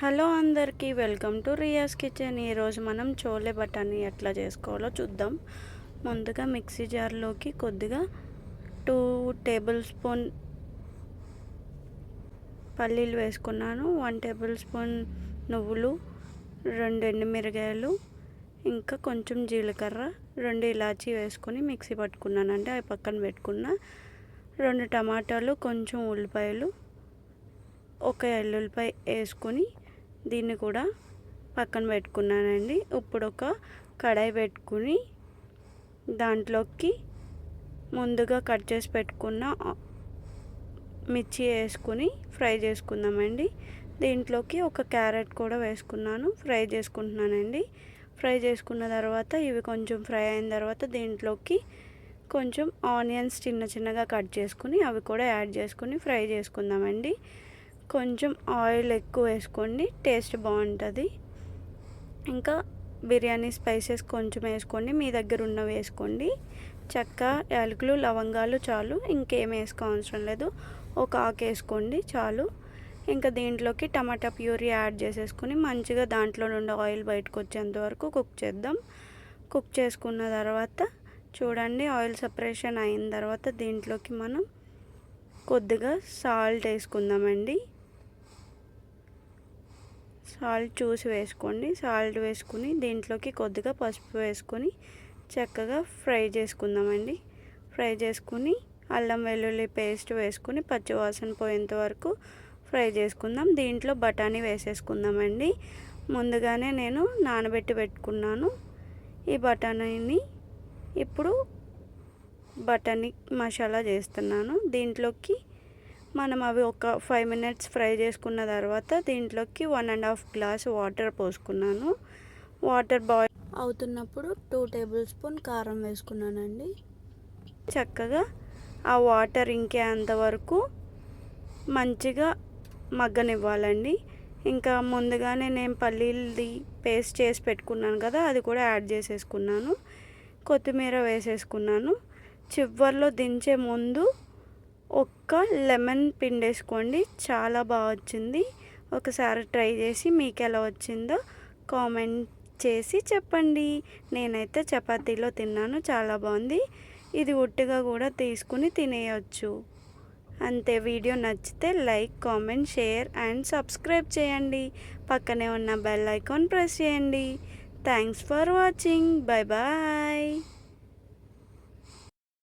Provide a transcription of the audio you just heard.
Hello అందరికీ welcome to రియాస్ kitchen. ఈరోజు మనం చోలే బఠానీ ఎట్లా చేసుకోవాలో చూద్దాం. ముందుగా మిక్సీ జార్లోకి కొద్దిగా 2 టేబుల్ స్పూన్ పల్లీలు వేసుకున్నాను, 1 టేబుల్ స్పూన్ నువ్వులు, 2 ఎండుమిరగాయలు, ఇంకా కొంచెం జీలకర్ర, 2 ఇలాచీ వేసుకొని మిక్సీ పట్టుకున్నానండి. అవి పక్కన పెట్టుకున్న 2 టమాటాలు, కొంచెం ఉల్లిపాయలు, ఒక ఎల్లుల్లిపాయ వేసుకొని దీన్ని కూడా పక్కన పెట్టుకున్నానండి. ఇప్పుడు ఒక కడాయి పెట్టుకుని దాంట్లోకి ముందుగా కట్ చేసి పెట్టుకున్న మిర్చి వేసుకుని ఫ్రై చేసుకుందామండి. దీంట్లోకి ఒక క్యారెట్ కూడా వేసుకున్నాను, ఫ్రై చేసుకుంటున్నానండి. ఫ్రై చేసుకున్న తర్వాత ఇవి కొంచెం ఫ్రై అయిన తర్వాత దీంట్లోకి కొంచెం ఆనియన్స్ చిన్న చిన్నగా కట్ చేసుకుని అవి కూడా యాడ్ చేసుకుని ఫ్రై చేసుకుందామండి. కొంచెం ఆయిల్ ఎక్కువ వేసుకోండి, టేస్ట్ బాగుంటుంది. ఇంకా బిర్యానీ స్పైసెస్ కొంచెం వేసుకోండి, మీ దగ్గర ఉన్నవి వేసుకోండి. చెక్క, యాలకులు, లవంగాలు చాలు, ఇంకేం వేసుకోవసరం లేదు. ఒక ఆకు వేసుకోండి చాలు. ఇంకా దీంట్లోకి టమాటా ప్యూరీ యాడ్ చేసేసుకుని మంచిగా దాంట్లో నుండి ఆయిల్ బయటకు వచ్చేంత వరకు కుక్ చేద్దాం. కుక్ చేసుకున్న తర్వాత చూడండి, ఆయిల్ సపరేషన్ అయిన తర్వాత దీంట్లోకి మనం కొద్దిగా సాల్ట్ వేసుకుందామండి. సాల్ట్ చూసి వేసుకోండి. సాల్ట్ వేసుకుని దీంట్లోకి కొద్దిగా పసుపు వేసుకొని చక్కగా ఫ్రై చేసుకుందామండి. ఫ్రై చేసుకుని అల్లం వెల్లుల్లి పేస్ట్ వేసుకుని పచ్చివాసన పోయేంత వరకు ఫ్రై చేసుకుందాం. దీంట్లో బఠానీ వేసేసుకుందామండి. ముందుగానే నేను నానబెట్టి పెట్టుకున్నాను ఈ బఠానీని. ఇప్పుడు బఠానీ మసాలా చేస్తున్నాను. దీంట్లోకి మనం అవి ఒక 5 మినిట్స్ ఫ్రై చేసుకున్న తర్వాత దీంట్లోకి 1.5 గ్లాస్ వాటర్ పోసుకున్నాను. వాటర్ బాయిల్ అవుతున్నప్పుడు 2 టేబుల్ స్పూన్ కారం వేసుకున్నానండి. చక్కగా ఆ వాటర్ ఇంకేంత వరకు మంచిగా మగ్గనివ్వాలండి. ఇంకా ముందుగానే నేను పల్లీలది పేస్ట్ చేసి పెట్టుకున్నాను కదా, అది కూడా యాడ్ చేసేసుకున్నాను. కొత్తిమీర వేసేసుకున్నాను. చివర్లో దించే ముందు ఒక్క లెమన్ పిండేసుకోండి, చాలా బాగా వచ్చింది. ఒకసారి ట్రై చేసి మీకు ఎలా వచ్చిందో కామెంట్ చేసి చెప్పండి. నేనైతే చపాతీలో తిన్నాను, చాలా బాగుంది. ఇది ఉట్టిగా కూడా తీసుకుని తినేయచ్చు. అంతే. వీడియో నచ్చితే like, comment, share and subscribe చేయండి. పక్కనే ఉన్న బెల్ ఐకాన్ ప్రెస్ చేయండి. Thanks for watching. Bye bye.